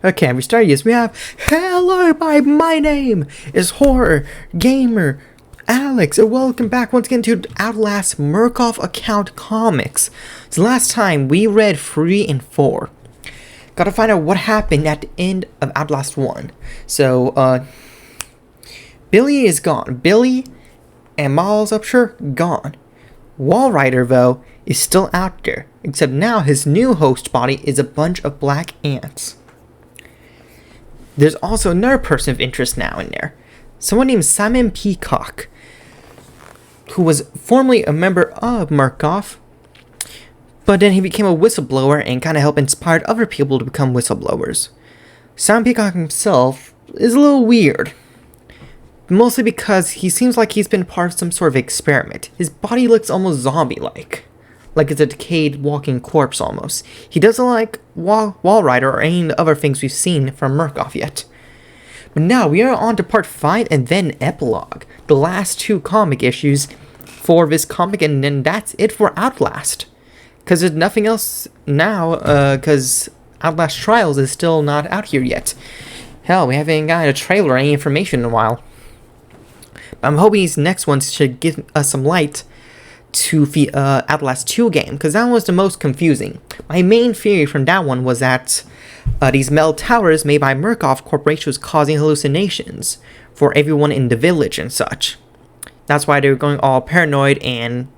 Okay, we start. Yes, we have hello, everybody. My name is Horror Gamer Alex, and welcome back once again to Outlast Murkoff Account Comics. So last time we read 3 and 4. Gotta find out what happened at the end of Outlast 1. So, Billy is gone. Billy and Miles Upshur gone. Walrider, though, is still out there, except now his new host body is a bunch of black ants. There's also another person of interest now in there. Someone named Simon Peacock, who was formerly a member of Murkoff, but then he became a whistleblower and kind of helped inspire other people to become whistleblowers. Simon Peacock himself is a little weird, mostly because he seems like he's been part of some sort of experiment. His body looks almost zombie-like it's a decayed walking corpse almost. He doesn't like Walrider or any of the other things we've seen from Murkoff yet. But now we are on to part 5 and then Epilogue, the last 2 comic issues for this comic, and then that's it for Outlast. Because there's nothing else now, because Outlast Trials is still not out here yet. Hell, we haven't got a trailer or any information in a while. I'm hoping these next ones should give us some light to the Outlast 2 game, because that one was the most confusing. My main theory from that one was that these metal towers made by Murkoff Corporation was causing hallucinations for everyone in the village and such. That's why they were going all paranoid and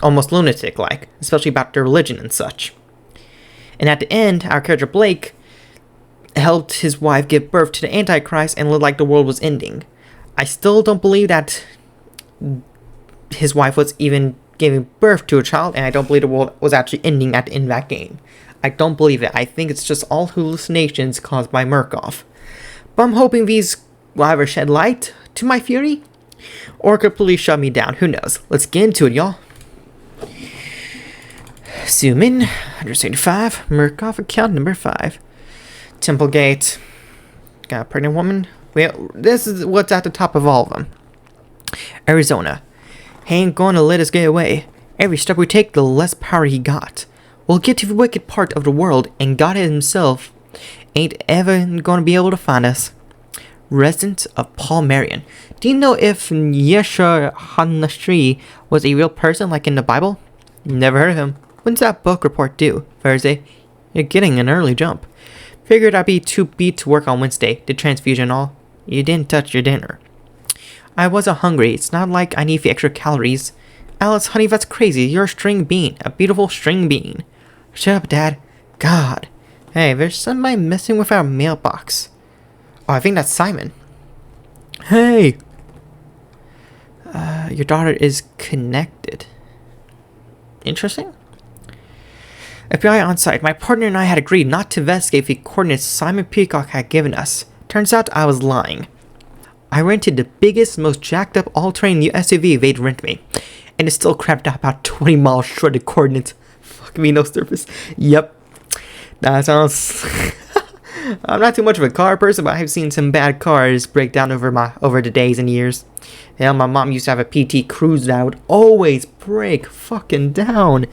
almost lunatic-like, especially about their religion and such. And at the end, our character Blake helped his wife give birth to the Antichrist and looked like the world was ending. I still don't believe that his wife was even giving birth to a child, and I don't believe the world was actually ending at the end of that game. I don't believe it. I think it's just all hallucinations caused by Murkoff. But I'm hoping these will either shed light to my theory, or completely shut me down. Who knows? Let's get into it, y'all. Zoom in. 175. Murkoff account number 5. Temple Gate. Got a pregnant woman. Well, this is what's at the top of all of them. Arizona. He ain't gonna let us get away. Every step we take, the less power he got. We'll get to the wicked part of the world, and God himself ain't ever gonna be able to find us. Resident of Paul Marion. Do you know if Yeshua HaNashri was a real person like in the Bible? Never heard of him. When's that book report due? Thursday? You're getting an early jump. Figured I'd be too beat to work on Wednesday. Did transfusion and all? You didn't touch your dinner. I wasn't hungry. It's not like I need the extra calories. Alice, honey, that's crazy. You're a string bean. A beautiful string bean. Shut up, Dad. God. Hey, there's somebody messing with our mailbox. Oh, I think that's Simon. Hey! Your daughter is connected. Interesting. FBI on site. My partner and I had agreed not to investigate the coordinates Simon Peacock had given us. Turns out I was lying. I rented the biggest, most jacked up all-terrain SUV they'd rent me, and it still crapped out about 20 miles short of coordinates. Fuck me, no surface. Yep. That sounds... I'm not too much of a car person, but I've seen some bad cars break down over the days and years. Hell, my mom used to have a PT Cruise that would always break fucking down.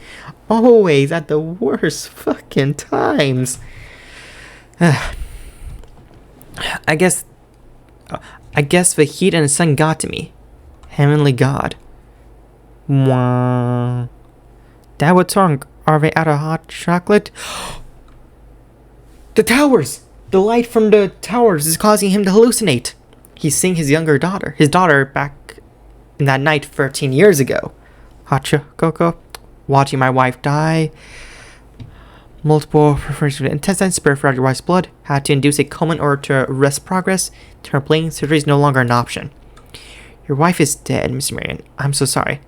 Always at the worst fucking times. I guess the heat and the sun got to me. Heavenly God. Wah. Dad, what's wrong? Are they out of hot chocolate? The towers! The light from the towers is causing him to hallucinate. He's seeing his daughter back in that night 13 years ago. Hacha, Coco. Watching my wife die. Multiple perforations of the intestine, spare throughout your wife's blood. Had to induce a coma in order to arrest progress. Her brain surgery is no longer an option. Your wife is dead, Mr. Marion. I'm so sorry.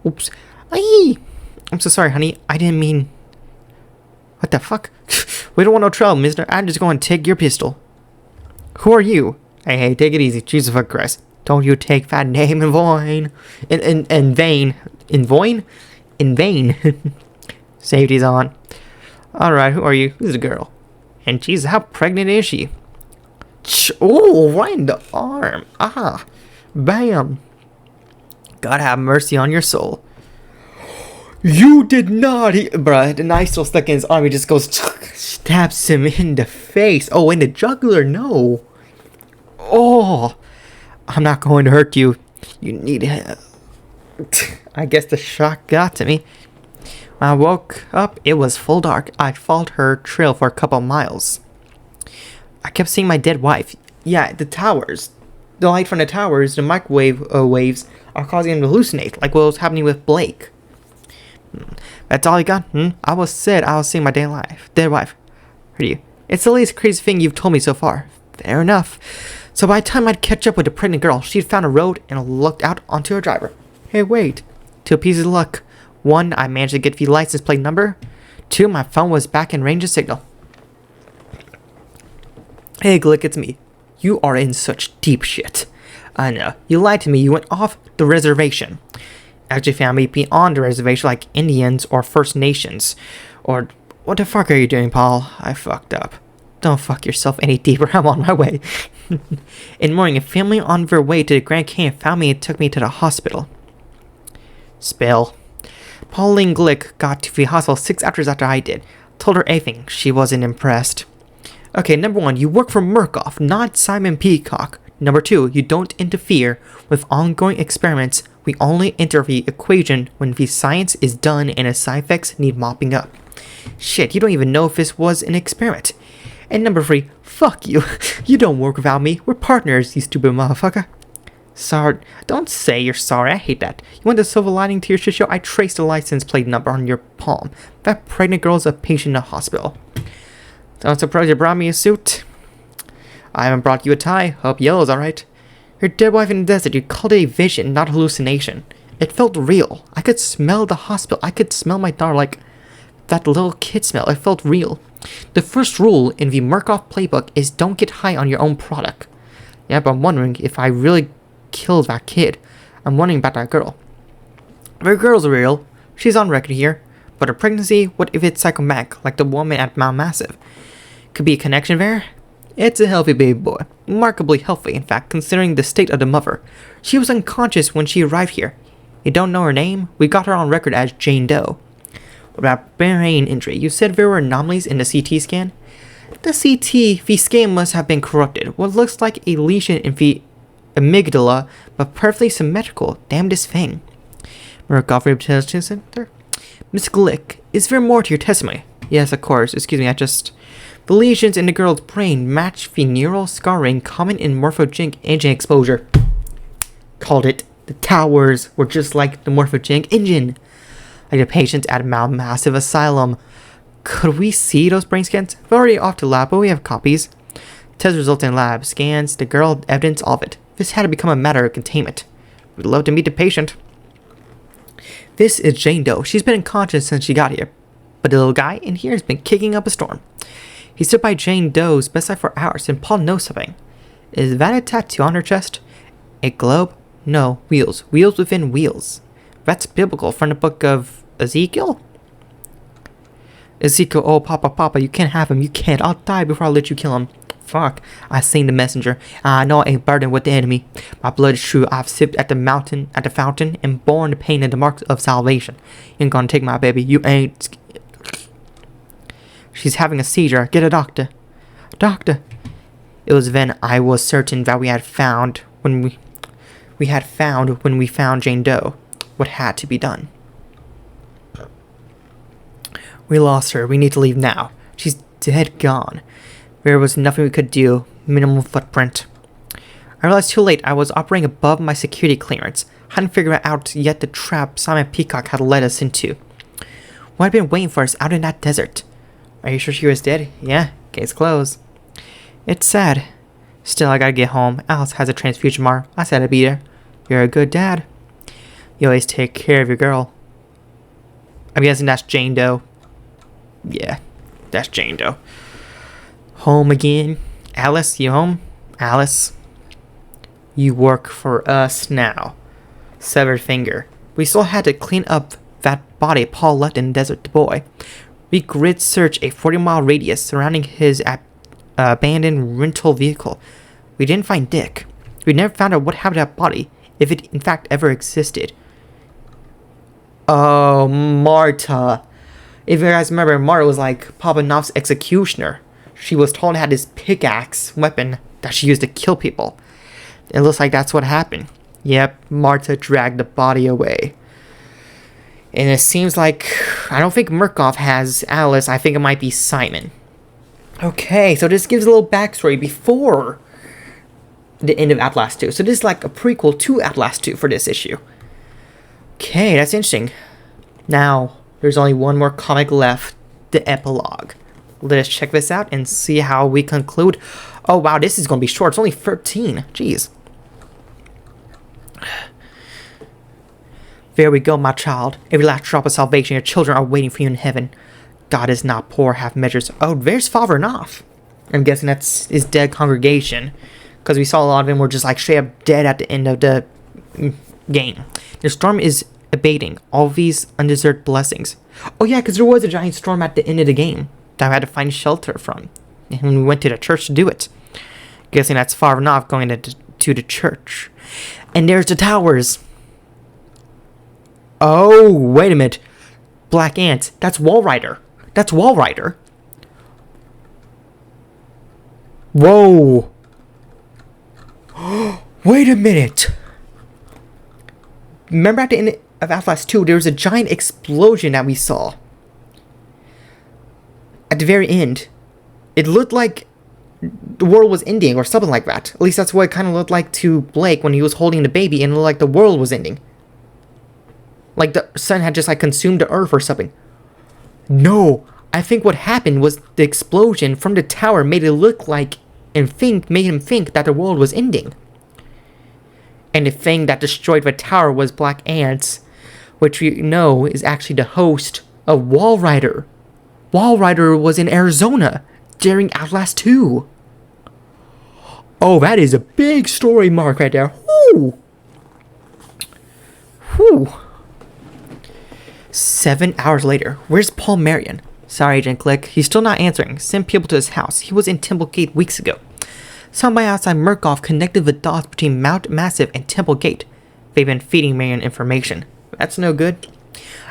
Oops. Aye. I'm so sorry, honey. I didn't mean... What the fuck? We don't want no trouble, mister. I'm just going to take your pistol. Who are you? Hey, take it easy. Jesus fuck Christ. Don't you take that name in vain. In vain. In vain? In vain. Safety's on. Alright, who are you? This is a girl. And Jesus, how pregnant is she? Oh, right in the arm. Ah. Bam. God have mercy on your soul. You did not! Bruh, the knife still stuck in his arm. He just goes, stabs him in the face. Oh, in the jugular, no. Oh, I'm not going to hurt you. You need help. I guess the shock got to me. When I woke up, it was full dark. I followed her trail for a couple miles. I kept seeing my dead wife. Yeah, the towers. The light from the towers, the microwave waves, are causing him to hallucinate, like what was happening with Blake. That's all you got? I was seeing my dead wife. Heard you. It's the least crazy thing you've told me so far. Fair enough. So by the time I'd catch up with the pregnant girl, she'd found a road and looked out onto her driver. Hey, wait. 2 pieces of luck. 1, I managed to get the license plate number. 2, my phone was back in range of signal. Hey, Glick, it's me. You are in such deep shit. I know. You lied to me. You went off the reservation. Actually found me beyond the reservation like Indians or First Nations. Or, what the fuck are you doing, Paul? I fucked up. Don't fuck yourself any deeper. I'm on my way. In the morning, a family on their way to the Grand Canyon found me and took me to the hospital. Spill. Pauline Glick got to the hospital 6 hours after I did. Told her everything. She wasn't impressed. Okay, number 1, you work for Murkoff, not Simon Peacock. Number 2, you don't interfere with ongoing experiments. We only enter the equation when the science is done and the side effects need mopping up. Shit, you don't even know if this was an experiment. And number 3, fuck you. You don't work without me. We're partners, you stupid motherfucker. Sorry. Don't say you're sorry. I hate that. You want the silver lining to your shit show? I traced the license plate number on your palm. That pregnant girl's a patient in the hospital. Don't surprise you brought me a suit. I haven't brought you a tie. Hope yellow's alright. Your dead wife in the desert. You called it a vision, not hallucination. It felt real. I could smell the hospital. I could smell my daughter like that little kid smell. It felt real. The first rule in the Murkoff playbook is don't get high on your own product. Yeah, but I'm wondering if I really killed that kid. I'm wondering about that girl. The girl's real. She's on record here. But her pregnancy, what if it's psychomatic, like the woman at Mount Massive? Could be a connection there? It's a healthy baby boy. Remarkably healthy, in fact, considering the state of the mother. She was unconscious when she arrived here. You don't know her name? We got her on record as Jane Doe. What about brain injury? You said there were anomalies in the CT scan? The scan must have been corrupted. What looks like a lesion in the amygdala, but perfectly symmetrical. Damnedest thing. Murkoff Rehabilitation Center? Miss Glick, is there more to your testimony? Yes, of course. Excuse me, the lesions in the girl's brain match the neural scarring common in morphogenic engine exposure. Called it. The towers were just like the morphogenic engine. Like the patients at Mount Massive Asylum. Could we see those brain scans? We're already off to lab, but we have copies. Test results in lab. Scans, the girl, evidence, all of it. This had to become a matter of containment. We'd love to meet the patient. This is Jane Doe. She's been unconscious since she got here. But the little guy in here has been kicking up a storm. He stood by Jane Doe's bedside for hours, and Paul knows something. Is that a tattoo on her chest? A globe? No, wheels. Wheels within wheels. That's biblical from the book of Ezekiel? Ezekiel, oh, Papa, you can't have him. You can't. I'll die before I let you kill him. Fuck. I seen the messenger. I know I ain't burdened with the enemy. My blood is true. I've sipped at the fountain, and borne the pain and the marks of salvation. You ain't gonna take my baby. You ain't. She's having a seizure. Get a doctor. Doctor. It was then I was certain that we found when we found Jane Doe what had to be done. We lost her. We need to leave now. She's dead gone. There was nothing we could do. Minimal footprint. I realized too late I was operating above my security clearance. Hadn't figured out yet the trap Simon Peacock had led us into. What had been waiting for us out in that desert? Are you sure she was dead? Yeah, case closed. It's sad. Still, I gotta get home. Alice has a transfusion tomorrow. I said I'd be there. You're a good dad. You always take care of your girl. I'm guessing that's Jane Doe. Yeah, that's Jane Doe. Home again. Alice, you home? Alice. You work for us now. Severed finger. We still had to clean up that body Paul left in the desert to boy. We grid searched a 40-mile radius surrounding his abandoned rental vehicle. We didn't find Dick. We never found out what happened to that body, if it in fact ever existed. Oh, Marta. If you guys remember, Marta was like Papanov's executioner. She was told to have this pickaxe weapon that she used to kill people. It looks like that's what happened. Yep, Marta dragged the body away. And it seems like, I don't think Murkoff has Alice, I think it might be Simon. Okay, so this gives a little backstory before the end of Outlast 2. So this is like a prequel to Outlast 2 for this issue. Okay, that's interesting. Now, there's only one more comic left, the Epilogue. Let us check this out and see how we conclude. Oh wow, this is going to be short. It's only 13. Jeez. There we go, my child. Every last drop of salvation, your children are waiting for you in heaven. God is not poor, half measures. Oh, there's Father Knopf. I'm guessing that's his dead congregation. Because we saw a lot of them were just like straight up dead at the end of the game. The storm is abating. All these undeserved blessings. Oh yeah, because there was a giant storm at the end of the game that we had to find shelter from. And we went to the church to do it. Guessing that's Father Knopf going to the church. And there's the towers. Oh, wait a minute. Black Ant. That's Walrider. That's Walrider. Whoa. Wait a minute. Remember at the end of Outlast 2, there was a giant explosion that we saw. At the very end. It looked like the world was ending or something like that. At least that's what it kind of looked like to Blake when he was holding the baby, and it looked like the world was ending. Like the sun had just like consumed the earth or something. No, I think what happened was the explosion from the tower made it look like made him think that the world was ending. And the thing that destroyed the tower was Black Ants, which we know is actually the host of Walrider. Walrider was in Arizona during Outlast 2. Oh, that is a big story mark right there. Whoo! Whew. 7 hours later. Where's Paul Marion? Sorry, Agent Click. He's still not answering. Send people to his house. He was in Templegate weeks ago. Somebody outside Murkoff connected the dots between Mount Massive and Templegate. They've been feeding Marion information. That's no good.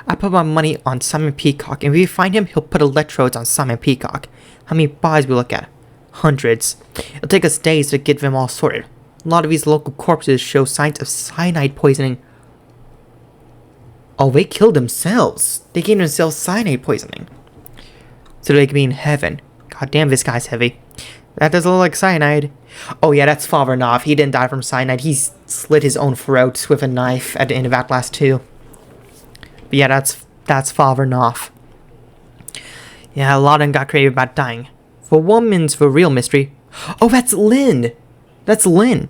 I put my money on Simon Peacock, and if we find him, he'll put electrodes on Simon Peacock. How many bodies we look at? Hundreds. It'll take us days to get them all sorted. A lot of these local corpses show signs of cyanide poisoning. Oh, they killed themselves. They gave themselves cyanide poisoning. So they could be in heaven. God damn, this guy's heavy. That does look like cyanide. Oh yeah, that's Father Knopf. He didn't die from cyanide. He slit his own throat with a knife at the end of Outlast 2. But yeah, that's Father Knopf. Yeah, a lot of them got creative about dying. For woman's the real mystery. Oh, that's Lynn. That's Lynn.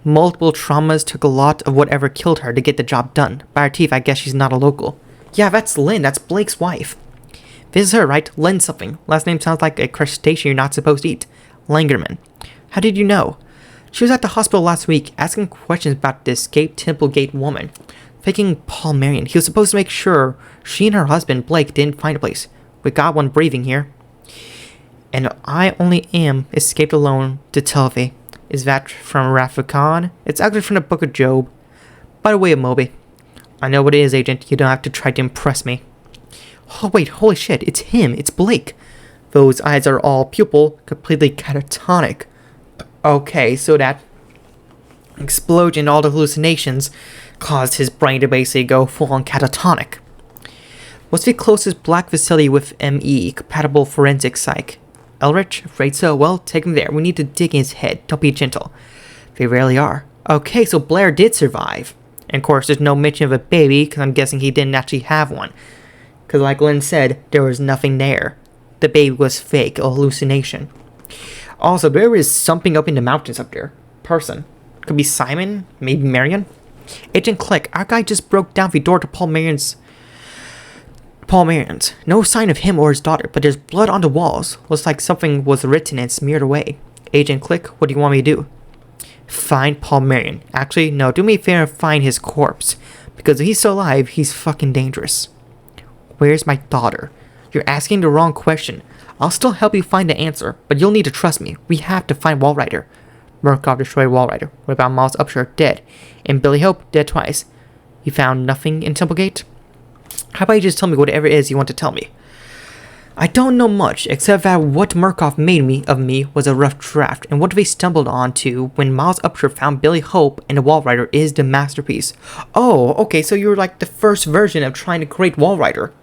Multiple traumas took a lot of whatever killed her to get the job done. By her teeth, I guess she's not a local. Yeah, that's Lynn. That's Blake's wife. This is her, right? Lynn something. Last name sounds like a crustacean you're not supposed to eat. Langerman. How did you know? She was at the hospital last week asking questions about the escaped Templegate woman. Faking Paul Marion. He was supposed to make sure she and her husband, Blake, didn't find a place. We got one breathing here. And I only am escaped alone to tell thee. Is that from Rafikon? It's actually from the Book of Job. By the way, Moby. I know what it is, Agent. You don't have to try to impress me. Oh wait, holy shit, it's him. It's Blake. Those eyes are all pupil, completely catatonic. Okay, so that explosion, all the hallucinations, caused his brain to basically go full-on catatonic. What's the closest black facility with ME, compatible forensic psych? Elrich? Afraid so. Well, take him there. We need to dig in his head. Don't be gentle. They rarely are. Okay, so Blair did survive. And of course, there's no mention of a baby, because I'm guessing he didn't actually have one. Because like Lynn said, there was nothing there. The baby was fake, a hallucination. Also, there is something up in the mountains up there. Person. Could be Simon? Maybe Marion? Agent Click, our guy just broke down the door to Paul Marion's. No sign of him or his daughter, but there's blood on the walls. Looks like something was written and smeared away. Agent Click, what do you want me to do? Find Paul Marion. Actually, no, do me a favor and find his corpse. Because if he's still alive, he's fucking dangerous. Where's my daughter? You're asking the wrong question. I'll still help you find the answer, but you'll need to trust me. We have to find Walrider. Murkoff destroyed Walrider. What about Miles Upshur? Dead. And Billy Hope? Dead twice. You found nothing in Templegate? How about you just tell me whatever it is you want to tell me? I don't know much, except that what Murkoff made of me was a rough draft, and what we stumbled onto when Miles Upshur found Billy Hope and the Wall Rider is the masterpiece. Oh, okay, so you're like the first version of trying to create Wall Rider.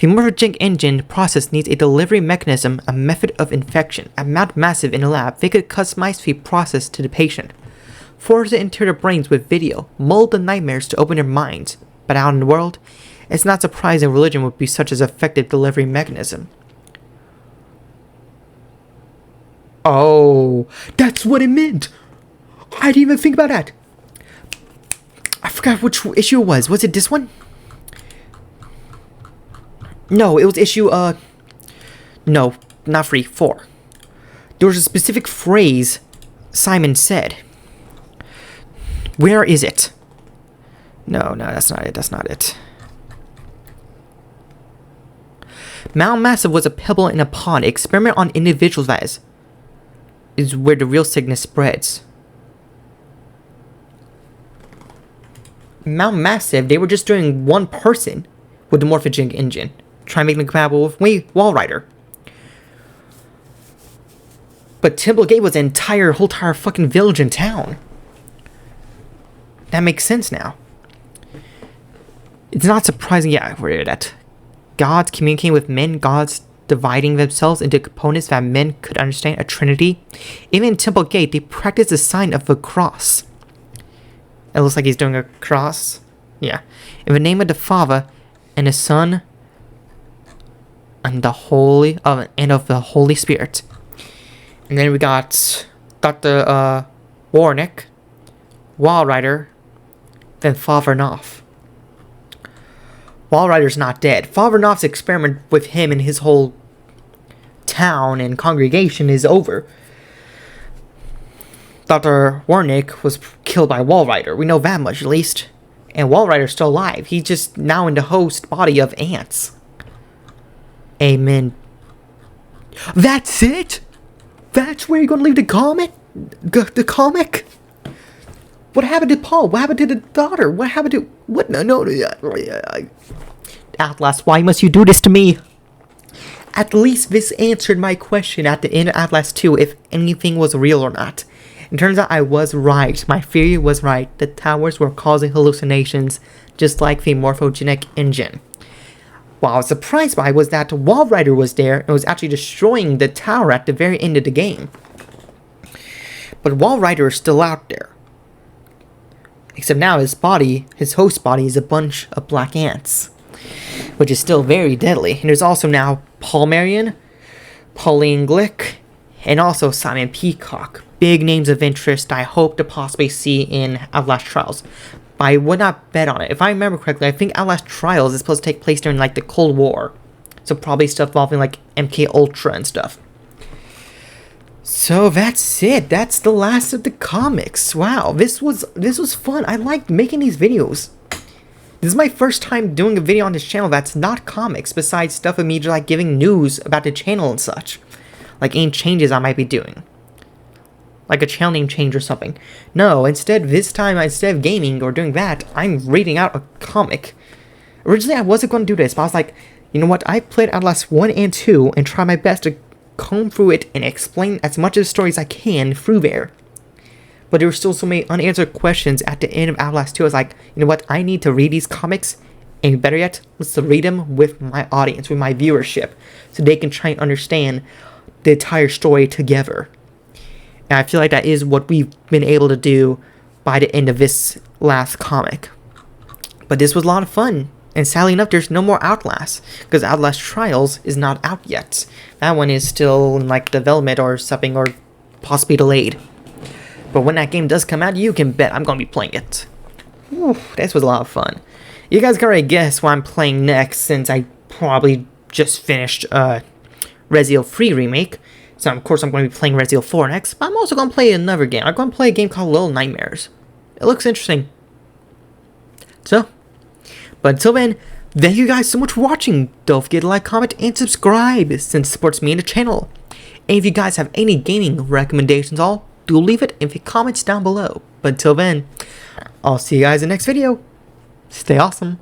The morphogenic engine process needs a delivery mechanism, a method of infection. At Mount Massive in a lab, they could customize the process to the patient. Force it into their brains with video, mold the nightmares to open their minds. But out in the world, it's not surprising religion would be such an effective delivery mechanism. Oh, that's what it meant! I didn't even think about that! I forgot which issue it was. Was it this one? No, it was issue, no, not 3, 4. There was a specific phrase Simon said. Where is it? No, that's not it. Mount Massive was a pebble in a pond. Experiment on individuals, that is where the real sickness spreads. Mount Massive, they were just doing one person with the morphogenic engine. Try and make them compatible with Wall Rider. But Temple Gate was an whole entire fucking village and town. That makes sense now. It's not surprising, yeah, we're at gods communicating with men, gods dividing themselves into components that men could understand, a trinity. Even in Temple Gate, they practice the sign of the cross. It looks like he's doing a cross. Yeah. In the name of the Father, and the Son, and of the Holy Spirit. And then we got Dr. Warnick, Wall Rider, then Father Knopf. Wall Rider's not dead. Father Knopf's experiment with him and his whole town and congregation is over. Dr. Warnick was killed by Wall Rider. We know that much, at least. And Wall Rider's still alive. He's just now in the host body of ants. Amen. That's it? That's where you're gonna leave the comic? The comic? What happened to Paul? What happened to the daughter? What happened to... What? No. Outlast, why must you do this to me? At least this answered my question at the end of Outlast 2 if anything was real or not. It turns out I was right. My theory was right. The towers were causing hallucinations, just like the morphogenic engine. What I was surprised by was that Wall Rider was there and was actually destroying the tower at the very end of the game. But Wall Rider is still out there. Except now his host body is a bunch of black ants. Which is still very deadly. And there's also now Paul Marion, Pauline Glick, and also Simon Peacock. Big names of interest I hope to possibly see in Outlast Trials. But I would not bet on it. If I remember correctly, I think Outlast Trials is supposed to take place during like the Cold War. So probably stuff involving like MK Ultra and stuff. So that's it. That's the last of the comics. Wow, this was fun. I liked making these videos. This is my first time doing a video on this channel that's not comics, besides stuff of me just like giving news about the channel and such. Like any changes I might be doing. Like a channel name change or something. No, instead, this time, instead of gaming or doing that, I'm reading out a comic. Originally, I wasn't going to do this, but I was like, you know what, I played Outlast 1 and 2 and try my best to comb through it and explain as much of the story as I can through there. But there were still so many unanswered questions at the end of Outlast 2. I was like, you know what, I need to read these comics, and better yet, let's read them with my audience, with my viewership, so they can try and understand the entire story together. And I feel like that is what we've been able to do by the end of this last comic. But this was a lot of fun. And sadly enough, there's no more Outlast. Because Outlast Trials is not out yet. That one is still in like development or something, or possibly delayed. But when that game does come out, you can bet I'm going to be playing it. Whew, this was a lot of fun. You guys can already guess what I'm playing next, since I probably just finished Resident Evil 3 Remake. So, of course, I'm going to be playing Resident Evil 4 next, but I'm also going to play another game. I'm going to play a game called Little Nightmares. It looks interesting. So, but until then, thank you guys so much for watching. Don't forget to like, comment, and subscribe, since it supports me and the channel. And if you guys have any gaming recommendations do leave it in the comments down below. But until then, I'll see you guys in the next video. Stay awesome.